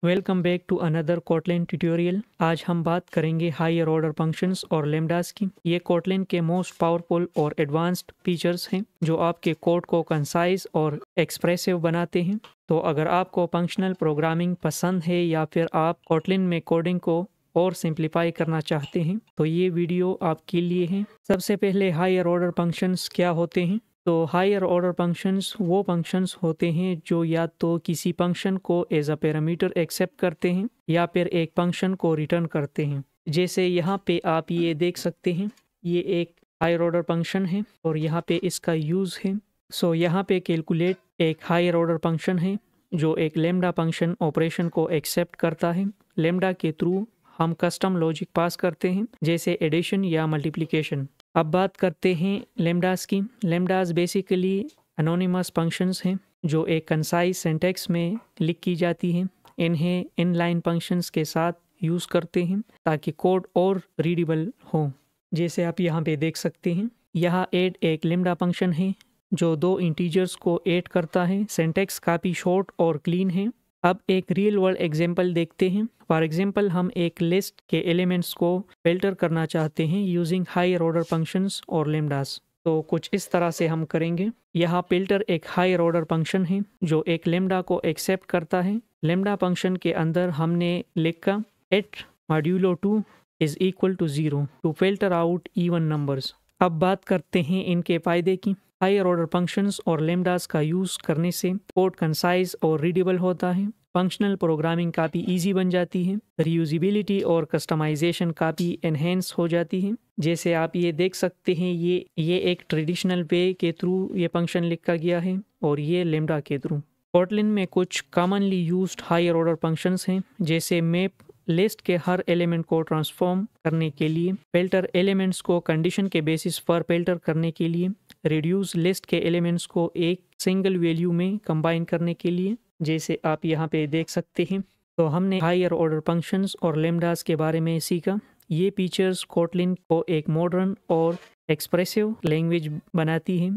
Welcome back to another Kotlin tutorial. आज हम बात करेंगे हायर ऑर्डर फंक्शंस और लेमडास की। ये कोटलिन के मोस्ट पावरफुल और एडवांस्ड फीचर्स हैं जो आपके कोड को कंसाइज और एक्सप्रेसिव बनाते हैं। तो अगर आपको फंक्शनल प्रोग्रामिंग पसंद है या फिर आप कोटलिन में कोडिंग को और सिंप्लीफाई करना चाहते हैं तो ये वीडियो आपके लिए है। सबसे पहले हायर ऑर्डर फंक्शंस क्या होते हैं। तो हायर ऑर्डर फंक्शंस वो फंक्शंस होते हैं जो या तो किसी फंक्शन को एज अ पैरामीटर एक्सेप्ट करते हैं या फिर एक फंक्शन को रिटर्न करते हैं। जैसे यहाँ पे आप ये देख सकते हैं, ये एक हायर ऑर्डर फंक्शन है और यहाँ पे इसका यूज़ है। सो यहाँ पे कैलकुलेट एक हायर ऑर्डर फंक्शन है जो एक लेमडा फंक्शन ऑपरेशन को एक्सेप्ट करता है। लेमडा के थ्रू हम कस्टम लॉजिक पास करते हैं जैसे एडिशन या मल्टीप्लिकेशन। अब बात करते हैं लेमडास की। लेमडास बेसिकली एनोनिमस फंक्शंस हैं जो एक कंसाइज सिंटैक्स में लिख की जाती हैं। इन्हें इनलाइन फंक्शंस के साथ यूज़ करते हैं ताकि कोड और रीडेबल हो। जैसे आप यहाँ पे देख सकते हैं, यहाँ ऐड एक लेमडा फंक्शन है जो दो इंटीजर्स को ऐड करता है। सिंटैक्स काफ़ी शॉर्ट और क्लीन है। अब एक रियल वर्ल्ड एग्जांपल देखते हैं। फॉर एग्जांपल हम एक लिस्ट के एलिमेंट्स को फिल्टर करना चाहते हैं यूजिंग हायर ऑर्डर फंक्शंस और लेमडास। तो कुछ इस तरह से हम करेंगे। यहाँ फिल्टर एक हायर ऑर्डर फंक्शन है जो एक लेमडा को एक्सेप्ट करता है। लेमडा फंक्शन के अंदर हमने लिखा it modulo 2 is equal to 0 to filter out even numbers. अब बात करते हैं इनके फायदे की। हायर ऑर्डर फंक्शंस और लेमडास का यूज़ करने से कोड कंसाइज और रीडेबल होता है। फंक्शनल प्रोग्रामिंग काफ़ी इजी बन जाती है। रीयूजिबिलिटी और कस्टमाइजेशन काफ़ी एनहेंस हो जाती है। जैसे आप ये देख सकते हैं, ये एक ट्रेडिशनल वे के थ्रू ये फंक्शन लिखा गया है और ये लेमडा के थ्रू। कोटलिन में कुछ commonly used higher order functions हैं जैसे मैप लिस्ट के हर एलिमेंट को ट्रांसफॉर्म करने के लिए, फिल्टर एलिमेंट्स को कंडीशन के बेसिस पर फिल्टर करने के लिए, रिड्यूस लिस्ट के एलिमेंट्स को एक सिंगल वैल्यू में कंबाइन करने के लिए। जैसे आप यहाँ पे देख सकते हैं, तो हमने हायर ऑर्डर फंक्शंस और लेमडास के बारे में सीखा। ये फीचर्स कोटलिन को एक मॉडर्न और एक्सप्रेसिव लैंग्वेज बनाती है।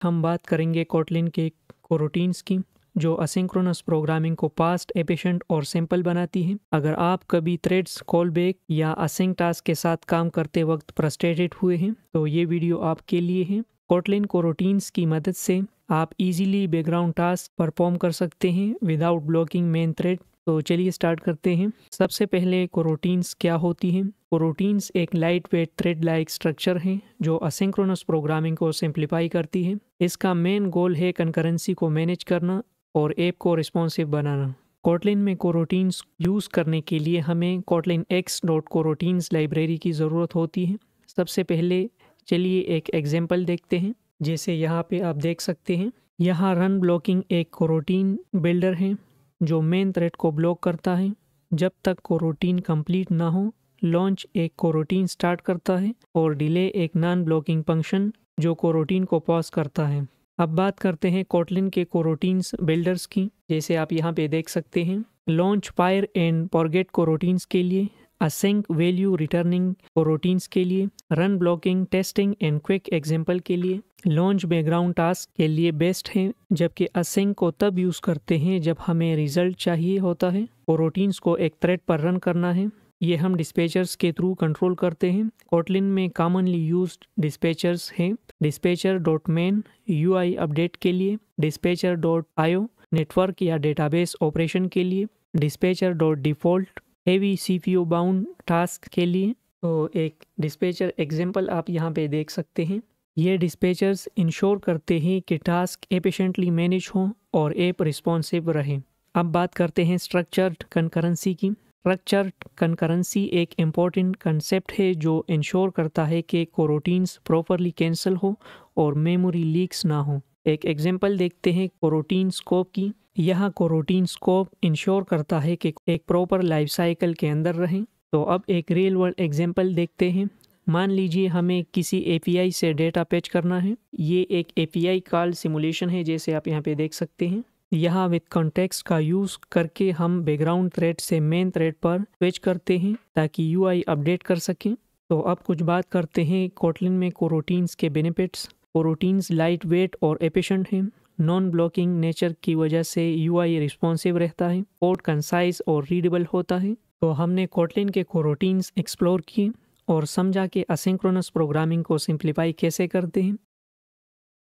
हम बात करेंगे कोटलिन के कोरोटीन्स की जो असिंक्रोनस प्रोग्रामिंग को फास्ट, एफिशिएंट और सिंपल बनाती है। अगर आप कभी थ्रेड्स, कॉलबैक या असिंक टास्क के साथ काम करते वक्त फ्रस्ट्रेटेड हुए हैं तो ये वीडियो आपके लिए है। कोटलिन कोरोटीन्स की मदद से आप इजीली बैकग्राउंड टास्क परफॉर्म कर सकते हैं विदाउट ब्लॉकिंग मेन थ्रेड। तो चलिए स्टार्ट करते हैं। सबसे पहले कोरोटीन्स क्या होती हैं। कोरोटीन्स एक light weight thread like structure है जो असिंक्रोनस प्रोग्रामिंग को सिंप्लीफाई करती है। इसका मेन गोल है कंकरेंसी को मैनेज करना और ऐप को रिस्पॉन्सिव बनाना। कोटलिन में कोरोटीन्स यूज़ करने के लिए हमें कोटलिन x.coroutines लाइब्रेरी की ज़रूरत होती है। सबसे पहले चलिए एक एग्जांपल देखते हैं। जैसे यहाँ पे आप देख सकते हैं, यहाँ रन ब्लॉकिंग एक कोरोटीन बिल्डर है जो मेन थ्रेड को ब्लॉक करता है। जब तक कोरोटीन कंप्लीट ना हो, लॉन्च एक कोरोटीन स्टार्ट करता है और डिले एक नॉन ब्लॉकिंग फंक्शन जो कोरोटीन को पॉज करता है। अब बात करते हैं कोटलिन के कोरोटीन्स बिल्डर्स की। जैसे आप यहाँ पे देख सकते हैं, लॉन्च, फायर एंड फॉरगेट कोरोटीन्स के लिए, असिंक वैल्यू रिटर्निंग कोरोटीन्स के लिए, run blocking, testing and quick example के लिए, लॉन्च बैकग्राउंड टास्क के लिए बेस्ट है, जबकि असिंक को तब यूज़ करते हैं जब हमें रिजल्ट चाहिए होता है। कोरोटीन्स को एक थ्रेड पर रन करना है, ये हम डिस्पैचर्स के थ्रू कंट्रोल करते हैं। कोटलिन में कॉमनली यूज्ड डिस्पैचर्स हैं dispatcher.main UI अपडेट के लिए, dispatcher.io नेटवर्क या डेटाबेस ऑपरेशन के लिए, dispatcher.default heavy CPU bound task के लिए। तो एक डिस्पैचर एग्जांपल आप यहाँ पे देख सकते हैं। ये डिस्पैचर्स इंश्योर करते हैं कि टास्क एफिशिएंटली मैनेज हो और ऐप रिस्पॉन्सिव रहे। अब बात करते हैं स्ट्रक्चर्ड कंकरेंसी की। स्ट्रक्चर्ड कंकरेंसी एक इम्पॉर्टेंट कंसेप्ट है जो इंश्योर करता है कि कोरोटीन्स प्रॉपरली कैंसिल हो और मेमोरी लीक्स ना हो। एक एग्जांपल देखते हैं कोरोटीन स्कोप की। यहाँ कोरोटीन स्कोप इंश्योर करता है कि एक प्रॉपर लाइफ साइकिल के अंदर रहें। तो अब एक रियल वर्ल्ड एग्जांपल देखते हैं। मान लीजिए हमें किसी API से डेटा फेच करना है। ये एक API कॉल सिमुलेशन है जैसे आप यहाँ पे देख सकते हैं। यहाँ विद कॉन्टेक्स्ट का यूज़ करके हम बैकग्राउंड थ्रेड से मेन थ्रेड पर स्विच करते हैं ताकि UI अपडेट कर सकें। तो अब कुछ बात करते हैं कोटलिन में कोरोटीन्स के बेनिफिट्स। कोरोटीन्स लाइट वेट और एफिशिएंट हैं। नॉन ब्लॉकिंग नेचर की वजह से UI रिस्पॉन्सिव रहता है, कोड कंसाइज और रीडेबल होता है। तो हमने कोटलिन के कोरोटीन्स एक्सप्लोर किए और समझा कि असिंक्रोनस प्रोग्रामिंग को सिंप्लीफाई कैसे करते हैं।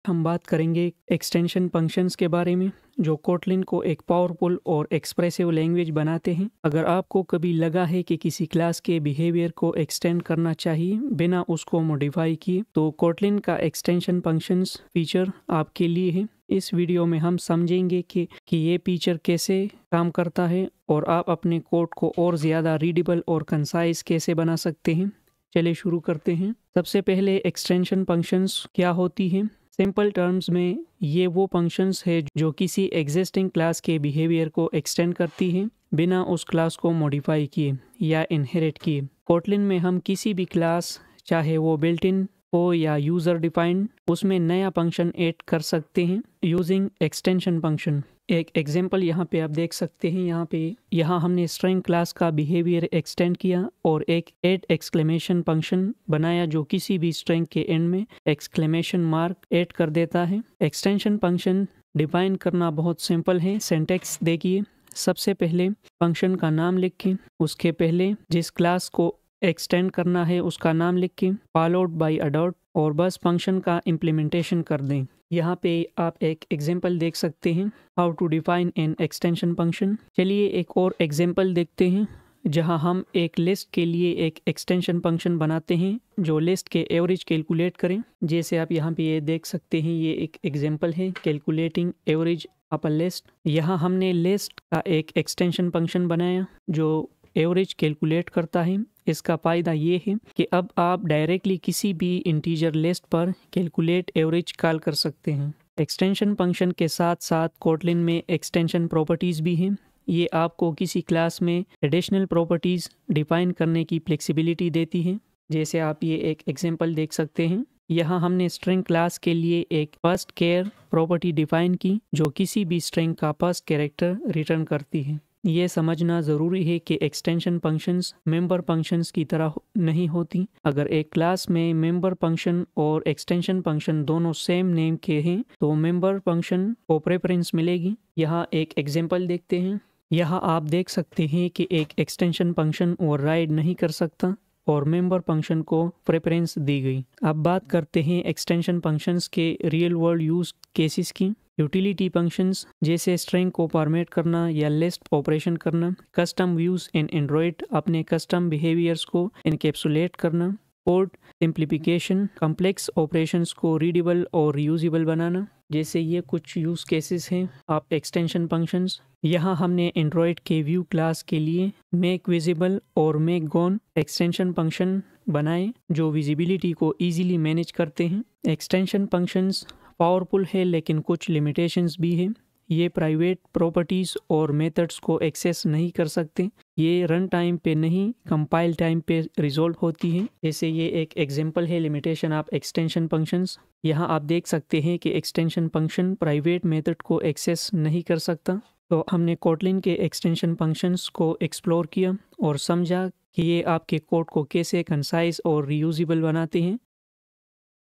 हम बात करेंगे एक्सटेंशन फंक्शंस के बारे में जो कोटलिन को एक पावरफुल और एक्सप्रेसिव लैंग्वेज बनाते हैं। अगर आपको कभी लगा है कि किसी क्लास के बिहेवियर को एक्सटेंड करना चाहिए बिना उसको मॉडिफाई किए, तो कोटलिन का एक्सटेंशन फंक्शंस फीचर आपके लिए है। इस वीडियो में हम समझेंगे कि ये फीचर कैसे काम करता है और आप अपने कोड को और ज़्यादा रीडेबल और कंसाइज कैसे बना सकते हैं। चलिए शुरू करते हैं। सबसे पहले एक्सटेंशन फंक्शंस क्या होती हैं। सिंपल टर्म्स में ये वो फंक्शंस है जो किसी एग्जिस्टिंग क्लास के बिहेवियर को एक्सटेंड करती है बिना उस क्लास को मॉडिफाई किए या इनहेरिट किए। कोटलिन में हम किसी भी क्लास, चाहे वो बिल्ट इन हो या यूज़र डिफाइंड, उसमें नया फंक्शन ऐड कर सकते हैं यूजिंग एक्सटेंशन फंक्शन। एक एग्जांपल यहाँ पे आप देख सकते हैं। यहाँ हमने स्ट्रिंग क्लास का बिहेवियर एक्सटेंड किया और एक ऐड एक्सक्लेमेशन फंक्शन बनाया जो किसी भी स्ट्रिंग के एंड में एक्सक्लेमेशन मार्क ऐड कर देता है। एक्सटेंशन फंक्शन डिफाइन करना बहुत सिंपल है। सिंटैक्स देखिए, सबसे पहले फंक्शन का नाम लिखें, उसके पहले जिस क्लास को एक्सटेंड करना है उसका नाम लिखें, फॉलोड बाय अ डॉट, और बस फंक्शन का इम्प्लीमेंटेशन कर दें। यहाँ पे आप एक एग्जांपल देख सकते हैं, how to define an extension function. चलिए एक और एग्जांपल देखते हैं जहाँ हम एक लिस्ट के लिए एक एक्सटेंशन फंक्शन बनाते हैं जो लिस्ट के एवरेज कैलकुलेट करें। जैसे आप यहाँ पे ये देख सकते हैं, ये एक एग्जांपल है, calculating average of a list. यहाँ हमने लिस्ट का एक एक्सटेंशन फंक्शन बनाया जो एवरेज कैलकुलेट करता है। इसका फ़ायदा ये है कि अब आप डायरेक्टली किसी भी इंटीजर लिस्ट पर कैलकुलेट एवरेज कॉल कर सकते हैं। एक्सटेंशन फंक्शन के साथ साथ कोटलिन में एक्सटेंशन प्रॉपर्टीज़ भी हैं। ये आपको किसी क्लास में एडिशनल प्रॉपर्टीज़ डिफाइन करने की फ्लेक्सिबिलिटी देती है। जैसे आप ये एक एग्जांपल देख सकते हैं, यहाँ हमने स्ट्रिंग क्लास के लिए एक फर्स्ट केयर प्रॉपर्टी डिफाइन की जो किसी भी स्ट्रिंग का फर्स्ट कैरेक्टर रिटर्न करती है। ये समझना ज़रूरी है कि एक्सटेंशन फंक्शंस मेंबर फंक्शंस की तरह नहीं होती। अगर एक क्लास में मेंबर फंक्शन और एक्सटेंशन फंक्शन दोनों सेम नेम के हैं तो मेंबर फंक्शन को प्रेफरेंस मिलेगी। यहाँ एक एग्जांपल देखते हैं। यहाँ आप देख सकते हैं कि एक एक्सटेंशन फंक्शन ओवरराइड नहीं कर सकता और मेंबर फंक्शन को प्रेफरेंस दी गई। अब बात करते हैं एक्सटेंशन फंक्शंस के रियल वर्ल्ड यूज केसेस की। यूटिलिटी फंक्शंस जैसे स्ट्रिंग को फॉर्मेट करना या लिस्ट ऑपरेशन करना, कस्टम व्यूज इन एंड्रॉयड अपने कस्टम बिहेवियर्स को इनकैप्सुलेट करना, कोड सिंप्लीफिकेशन, कॉम्प्लेक्स ऑपरेशंस को रीडेबल और रीयूजेबल बनाना। जैसे ये कुछ यूज केसेस हैं आप एक्सटेंशन फंक्शंस। यहाँ हमने एंड्रॉयड के व्यू क्लास के लिए मेक विजिबल और मेक गॉन एक्सटेंशन फंक्शन बनाए जो विजिबिलिटी को ईजिली मैनेज करते हैं। एक्सटेंशन फंक्शंस पावरफुल है लेकिन कुछ लिमिटेशंस भी हैं। ये प्राइवेट प्रॉपर्टीज़ और मेथड्स को एक्सेस नहीं कर सकते। ये रन टाइम पे नहीं, कंपाइल टाइम पे रिजॉल्व होती है। जैसे ये एक एग्जांपल है लिमिटेशन ऑफ एक्सटेंशन फंक्शंस। यहाँ आप देख सकते हैं कि एक्सटेंशन फंक्शन प्राइवेट मेथड को एक्सेस नहीं कर सकता। तो हमने कोटलिन के एक्सटेंशन फंक्शंस को एक्सप्लोर किया और समझा कि ये आपके कोड को कैसे कंसाइज और रीयूजेबल बनाते हैं।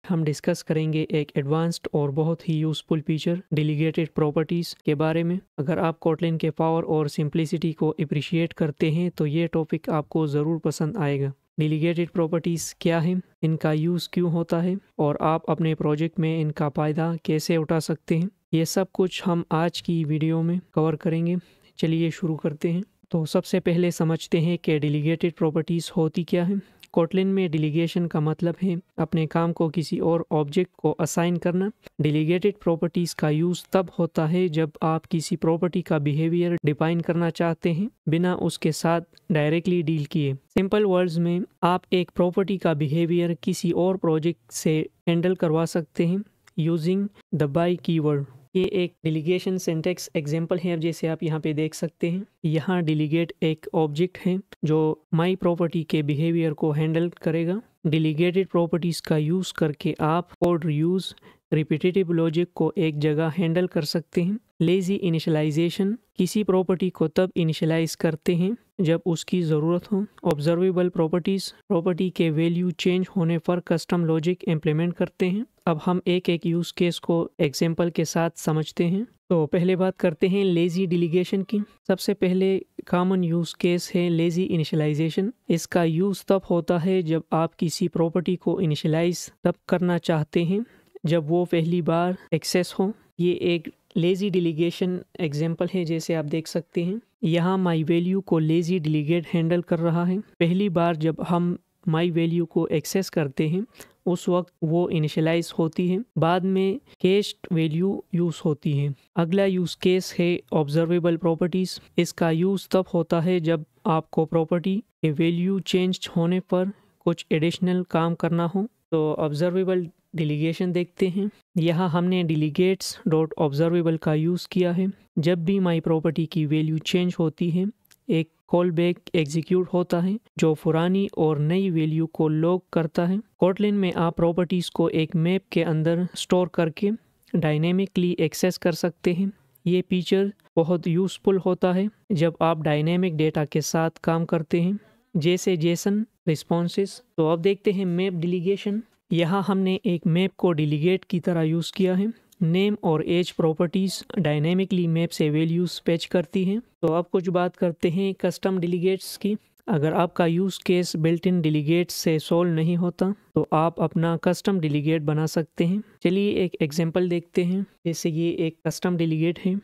हम डिस्कस करेंगे एक एडवांस्ड और बहुत ही यूज़फुल फीचर डेलीगेटेड प्रॉपर्टीज़ के बारे में। अगर आप कोटलिन के पावर और सिंप्लिसिटी को अप्रिशिएट करते हैं तो ये टॉपिक आपको ज़रूर पसंद आएगा। डेलीगेटेड प्रॉपर्टीज़ क्या है, इनका यूज़ क्यों होता है और आप अपने प्रोजेक्ट में इनका फ़ायदा कैसे उठा सकते हैं, ये सब कुछ हम आज की वीडियो में कवर करेंगे। चलिए शुरू करते हैं। तो सबसे पहले समझते हैं कि डेलीगेटेड प्रॉपर्टीज़ होती क्या है। कोटलिन में डेलीगेशन का मतलब है अपने काम को किसी और ऑब्जेक्ट को असाइन करना। डेलीगेटेड प्रॉपर्टीज़ का यूज़ तब होता है जब आप किसी प्रॉपर्टी का बिहेवियर डिफाइन करना चाहते हैं बिना उसके साथ डायरेक्टली डील किए। सिंपल वर्ड्स में आप एक प्रॉपर्टी का बिहेवियर किसी और प्रोजेक्ट से हैंडल करवा सकते हैं यूजिंग द बाय कीवर्ड। ये एक डेलीगेशन सिंटैक्स एग्जांपल है। अब जैसे आप यहाँ पे देख सकते हैं, यहाँ डेलीगेट एक ऑब्जेक्ट है जो माई प्रॉपर्टी के बिहेवियर को हैंडल करेगा। डेलीगेटेड प्रॉपर्टीज़ का यूज़ करके आप कोड रीयूज, रिपीटेटिव लॉजिक को एक जगह हैंडल कर सकते हैं। लेजी इनिशियलाइजेशन, किसी प्रॉपर्टी को तब इनिशियलाइज करते हैं जब उसकी ज़रूरत हो। ऑब्जर्वेबल प्रॉपर्टीज़, प्रॉपर्टी के वैल्यू चेंज होने पर कस्टम लॉजिक इम्प्लीमेंट करते हैं। अब हम एक एक यूज़ केस को एग्जाम्पल के साथ समझते हैं। तो पहले बात करते हैं लेज़ी डिलीगेशन की। सबसे पहले कॉमन यूज़ केस है लेज़ी इनिशियलाइजेशन। इसका यूज़ तब होता है जब आप किसी प्रॉपर्टी को इनिशियलाइज तब करना चाहते हैं जब वो पहली बार एक्सेस हो। ये एक लेज़ी डिलीगेशन एग्जाम्पल है, जैसे आप देख सकते हैं यहाँ माई वैल्यू को लेज़ी डिलीगेट हैंडल कर रहा है। पहली बार जब हम माई वैल्यू को एक्सेस करते हैं उस वक्त वो इनिशियलाइज होती है, बाद में कैश्ड वैल्यू यूज़ होती है। अगला यूज़ केस है ऑब्जर्वेबल प्रॉपर्टीज़। इसका यूज़ तब होता है जब आपको प्रॉपर्टी के वैल्यू चेंज होने पर कुछ एडिशनल काम करना हो। तो ऑब्जर्वेबल डिलीगेशन देखते हैं। यहाँ हमने डिलीगेट्स डॉट ऑब्जर्वेबल का यूज़ किया है। जब भी माई प्रॉपर्टी की वैल्यू चेंज होती है एक कॉल बैक एग्जीक्यूट होता है जो पुरानी और नई वैल्यू को लॉग करता है। कोटलिन में आप प्रॉपर्टीज़ को एक मैप के अंदर स्टोर करके डायनेमिकली एक्सेस कर सकते हैं। ये फीचर बहुत यूज़फुल होता है जब आप डायनेमिक डेटा के साथ काम करते हैं, जैसे जेसन रिस्पॉन्सेस। तो अब देखते हैं मैप डिलीगेशन। यहाँ हमने एक मैप को डिलीगेट की तरह यूज़ किया है। नेम और एज प्रॉपर्टीज़ डायनेमिकली मैप से वैल्यूज़ फेच करती हैं। तो अब कुछ बात करते हैं कस्टम डिलीगेट्स की। अगर आपका यूज़ केस बिल्ट इन डिलीगेट्स से सॉल्व नहीं होता तो आप अपना कस्टम डिलीगेट बना सकते हैं। चलिए एक एग्जांपल देखते हैं। जैसे ये एक कस्टम डिलीगेट है।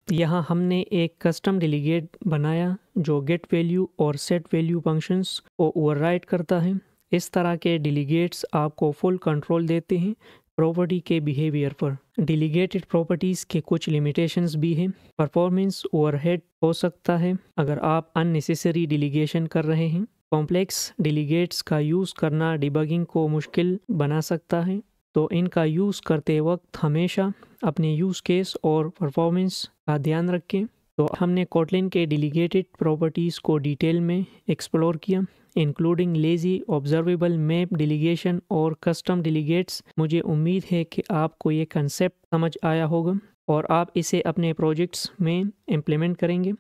यहाँ हमने एक कस्टम डिलीगेट बनाया जो गेट वैल्यू और सेट वैल्यू फंक्शंस को ओवरराइड करता है। इस तरह के डिलीगेट्स आपको फुल कंट्रोल देते हैं प्रॉपर्टी के बिहेवियर पर। डिलीगेटेड प्रॉपर्टीज़ के कुछ लिमिटेशंस भी हैं। परफॉर्मेंस ओवरहेड हो सकता है अगर आप अननेसेसरी डिलीगेशन कर रहे हैं। कॉम्प्लेक्स डिलीगेट्स का यूज़ करना डिबगिंग को मुश्किल बना सकता है, तो इनका यूज़ करते वक्त हमेशा अपने यूज़ केस और परफॉर्मेंस का ध्यान रखें। तो हमने कोटलिन के डिलीगेटेड प्रॉपर्टीज़ को डिटेल में एक्सप्लोर किया, इंक्लूडिंग लेज़ी, ऑब्जर्वेबल, मैप डिलीगेशन और कस्टम डिलीगेट्स। मुझे उम्मीद है कि आपको ये कंसेप्ट समझ आया होगा और आप इसे अपने प्रोजेक्ट्स में इम्प्लीमेंट करेंगे।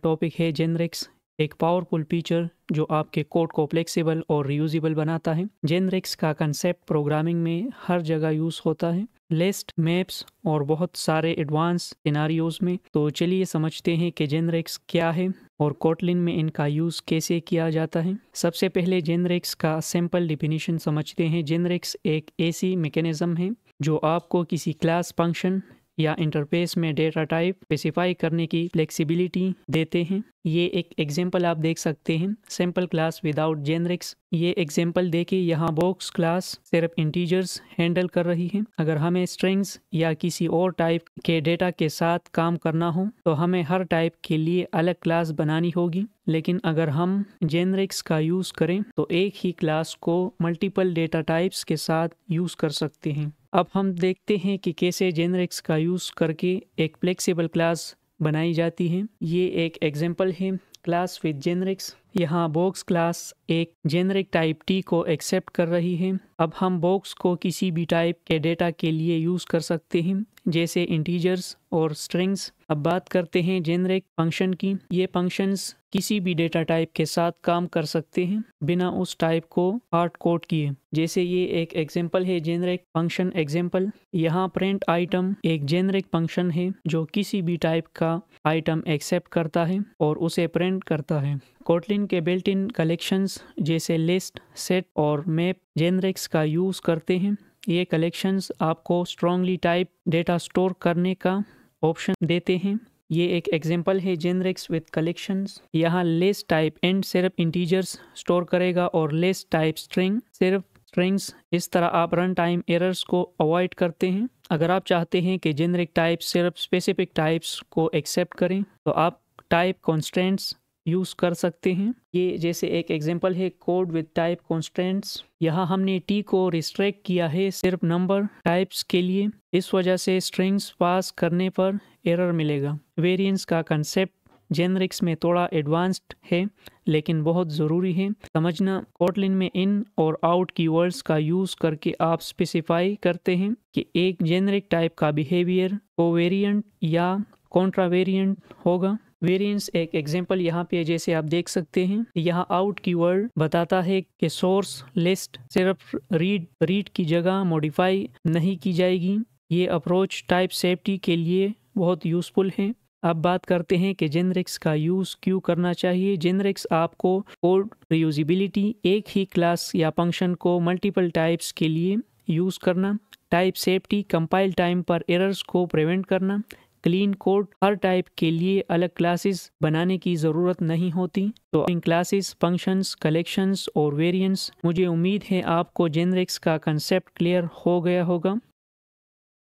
टॉपिक है जेनरिक्स, एक पावरफुल फीचर जो आपके कोड को फ्लेक्सिबल और रीयूजेबल बनाता है। जेनरिक्स का कंसेप्ट प्रोग्रामिंग में हर जगह यूज़ होता है, लिस्ट, मैप्स और बहुत सारे एडवांस सिनारियोज में। तो चलिए समझते हैं कि जेनरिक्स क्या है और कोटलिन में इनका यूज़ कैसे किया जाता है। सबसे पहले जेनरिक्स का सिंपल डिफिनीशन समझते हैं। जेनरिक्स एक ऐसी मैकेनिज्म है जो आपको किसी क्लास, फंक्शन या इंटरफेस में डेटा टाइप स्पेसिफाई करने की फ्लेक्सिबिलिटी देते हैं। ये एक एग्जांपल आप देख सकते हैं, सिंपल क्लास विदाउट जेनरिक्स। ये एग्जांपल देखिए, यहाँ बॉक्स क्लास सिर्फ इंटीजर्स हैंडल कर रही है। अगर हमें स्ट्रिंग्स या किसी और टाइप के डेटा के साथ काम करना हो तो हमें हर टाइप के लिए अलग क्लास बनानी होगी। लेकिन अगर हम जेनरिक्स का यूज़ करें तो एक ही क्लास को मल्टीपल डेटा टाइप्स के साथ यूज़ कर सकते हैं। अब हम देखते हैं कि कैसे जेनरिक्स का यूज़ करके एक फ्लेक्सिबल क्लास बनाई जाती है। ये एक एग्जांपल है क्लास विद जेनरिक्स। यहाँ बॉक्स क्लास एक जेनरिक टाइप टी को एक्सेप्ट कर रही है। अब हम बॉक्स को किसी भी टाइप के डेटा के लिए यूज़ कर सकते हैं, जैसे इंटीजर्स और स्ट्रिंग्स। अब बात करते हैं जेनरिक फंक्शन की। ये फंक्शंस किसी भी डेटा टाइप के साथ काम कर सकते हैं बिना उस टाइप को हार्ड कोड किए। जैसे ये एक एग्जांपल है जेनरिक फंक्शन एग्जांपल। यहाँ प्रिंट आइटम एक जेनरिक फंक्शन है जो किसी भी टाइप का आइटम एक्सेप्ट करता है और उसे प्रिंट करता है। कोटलिन के बिल्ट इन कलेक्शंस जैसे लिस्ट, सेट और मैप जेनरिक्स का यूज़ करते हैं। ये कलेक्शंस आपको स्ट्रॉन्गली टाइप डेटा स्टोर करने का ऑप्शन देते हैं। ये एक एग्जांपल है जेनरिक्स विद कलेक्शंस। यहाँ लिस्ट टाइप इंट सिर्फ इंटीजर्स स्टोर करेगा और लिस्ट टाइप स्ट्रिंग सिर्फ स्ट्रिंग्स। इस तरह आप रन टाइम एरर्स को अवॉइड करते हैं। अगर आप चाहते हैं कि जेनरिक टाइप सिर्फ स्पेसिफिक टाइप्स को एक्सेप्ट करें तो आप टाइप कॉन्स्टेंट्स यूज़ कर सकते हैं। ये जैसे एक एग्जांपल है कोड विद टाइप कॉन्स्टेंट्स। यहाँ हमने टी को रिस्ट्रिक्ट किया है सिर्फ नंबर टाइप्स के लिए। इस वजह से स्ट्रिंग्स पास करने पर एरर मिलेगा। वेरिएंस का कंसेप्ट जेनरिक्स में थोड़ा एडवांस्ड है लेकिन बहुत ज़रूरी है समझना। कोटलिन में इन और आउट कीवर्ड्स का यूज़ करके आप स्पेसिफाई करते हैं कि एक जेनरिक टाइप का बिहेवियर कोवेरिएंट या कॉन्ट्रावेरिएंट होगा। वेरिएंस एक एग्जांपल यहाँ पे जैसे आप देख सकते हैं, यहाँ आउट कीवर्ड बताता है कि सोर्स लिस्ट सिर्फ रीड की जगह मॉडिफाई नहीं की जाएगी। ये अप्रोच टाइप सेफ्टी के लिए बहुत यूज़फुल है। अब बात करते हैं कि जेनरिक्स का यूज़ क्यों करना चाहिए। जेनरिक्स आपको कोड रीयूजिबिलिटी, एक ही क्लास या फंक्शन को मल्टीपल टाइप्स के लिए यूज़ करना, टाइप सेफ्टी, कंपाइल टाइम पर एरर्स को प्रिवेंट करना, क्लीन कोड, हर टाइप के लिए अलग क्लासेस बनाने की ज़रूरत नहीं होती। तो इन क्लासेस, फंक्शंस, कलेक्शंस और वेरिएंट्स, मुझे उम्मीद है आपको जेनरिक्स का कंसेप्ट क्लियर हो गया होगा।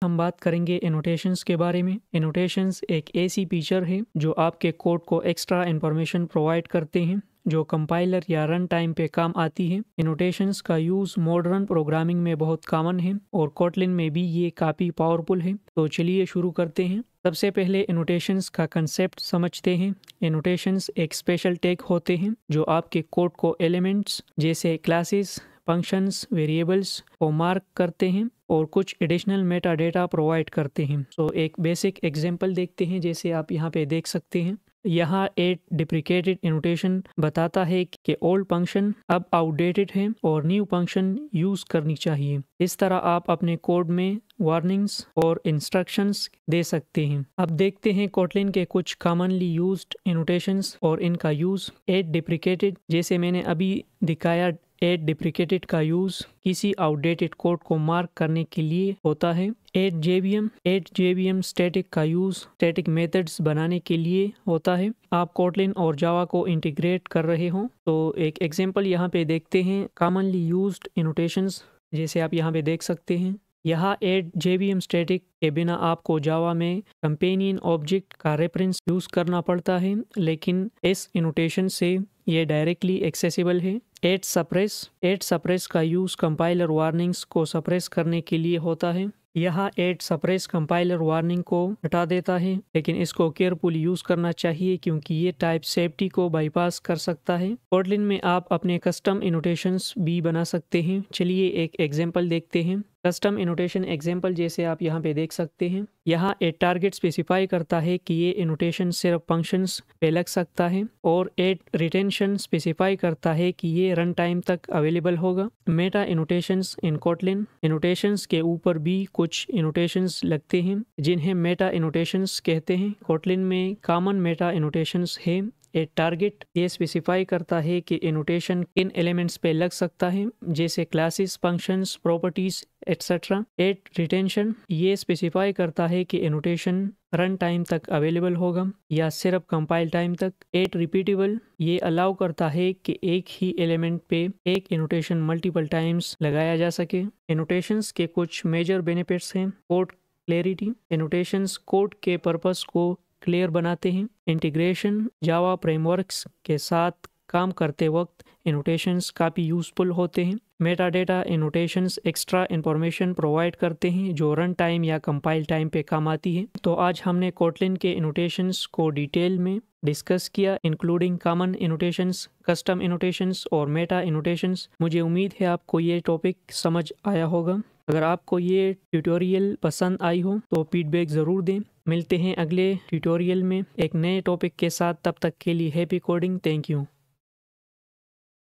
हम बात करेंगे एनोटेशंस के बारे में। एनोटेशंस एक ऐसी फीचर है जो आपके कोड को एक्स्ट्रा इंफॉर्मेशन प्रोवाइड करते हैं जो कंपाइलर या रन टाइम पे काम आती है। एनोटेशंस का यूज़ मॉडर्न प्रोग्रामिंग में बहुत कॉमन है और कोटलिन में भी ये काफ़ी पावरफुल है। तो चलिए शुरू करते हैं। सबसे पहले एनोटेशंस का कंसेप्ट समझते हैं। एनोटेशंस एक स्पेशल टैग होते हैं जो आपके कोड को एलिमेंट्स जैसे क्लासेस, फंक्शंस, वेरिएबल्स को मार्क करते हैं और कुछ एडिशनल मेटा डेटा प्रोवाइड करते हैं। तो एक बेसिक एग्जांपल देखते हैं, जैसे आप यहाँ पे देख सकते हैं। यहाँ एट डिप्रिकेटेड एनोटेशन बताता है कि ओल्ड फंक्शन अब आउटडेटेड है और न्यू फंक्शन यूज़ करनी चाहिए। इस तरह आप अपने कोड में वार्निंग्स और इंस्ट्रक्शंस दे सकते हैं। अब देखते हैं कोटलिन के कुछ कॉमनली यूज्ड एनोटेशंस और इनका यूज़। एट डिप्रिकेटेड, जैसे मैंने अभी दिखाया, एट डिप्रिकेटेड का यूज़ किसी आउटडेटेड कोड को मार्क करने के लिए होता है। एट जेवीएम स्टैटिक का यूज़ स्टैटिक मेथड्स बनाने के लिए होता है। आप कोटलिन और जावा को इंटीग्रेट कर रहे हो तो एक एग्जांपल यहाँ पे देखते हैं कॉमनली यूज्ड एनोटेशंस, जैसे आप यहाँ पे देख सकते हैं। यहाँ एट जेवीएम स्टैटिक के बिना आपको जावा में कंपेनियन ऑब्जेक्ट का रेफरेंस यूज़ करना पड़ता है, लेकिन इस एनोटेशन से ये डायरेक्टली एक्सेसिबल है। एट सप्रेस का यूज़ कंपाइलर वार्निंग्स को सप्रेस करने के लिए होता है। यहाँ एट सप्रेस कंपाइलर वार्निंग को हटा देता है, लेकिन इसको केयरफुल यूज़ करना चाहिए क्योंकि ये टाइप सेफ्टी को बाईपास कर सकता है। कोटलिन में आप अपने कस्टम एनोटेशंस भी बना सकते हैं। चलिए एक एग्जांपल देखते हैं। कस्टम एनोटेशन एग्जांपल जैसे आप यहाँ पे देख सकते हैं। यहाँ एट टारगेट स्पेसिफाई करता है कि ये एनोटेशन सिर्फ फंक्शंस पे लग सकता है और एट रिटेंशन स्पेसिफाई करता है कि ये रन टाइम तक अवेलेबल होगा। मेटा एनोटेशंस इन कोटलिन, एनोटेशंस के ऊपर भी कुछ एनोटेशंस लगते हैं जिन्हें मेटा एनोटेशंस कहते हैं। कोटलिन में कॉमन मेटा एनोटेशंस है। एट टारगेट ये स्पेसिफाई करता है कि एनोटेशन किन एलिमेंट्स पे लग सकता है, जैसे classes, functions, properties etcetera. At retention ये स्पेसिफाई करता है कि एनोटेशन रन टाइम तक अवेलेबल होगा या सिर्फ कंपाइल टाइम तक। एट रिपीटेबल ये अलाउ करता है कि एक ही एलिमेंट पे एक एनोटेशन मल्टीपल टाइम्स लगाया जा सके। एनोटेशंस के कुछ मेजर बेनिफिट्स हैं। कोड क्लैरिटी, एनोटेशंस कोड के पर्पस को क्लियर बनाते हैं। इंटीग्रेशन, जावा फ्रेमवर्क्स के साथ काम करते वक्त एनोटेशंस काफ़ी यूज़फुल होते हैं। Meta data annotations extra information provide करते हैं जो रन टाइम या कंपाइल टाइम पे काम आती है। तो आज हमने कोटलिन के एनोटेशंस को डिटेल में डिस्कस किया, including common annotations, custom annotations और मेटा एनोटेशंस। मुझे उम्मीद है आपको ये टॉपिक समझ आया होगा। अगर आपको ये ट्यूटोरियल पसंद आई हो तो फीडबैक ज़रूर दें। मिलते हैं अगले ट्यूटोरियल में एक नए टॉपिक के साथ। तब तक के लिए हैप्पी कोडिंग। Thank you.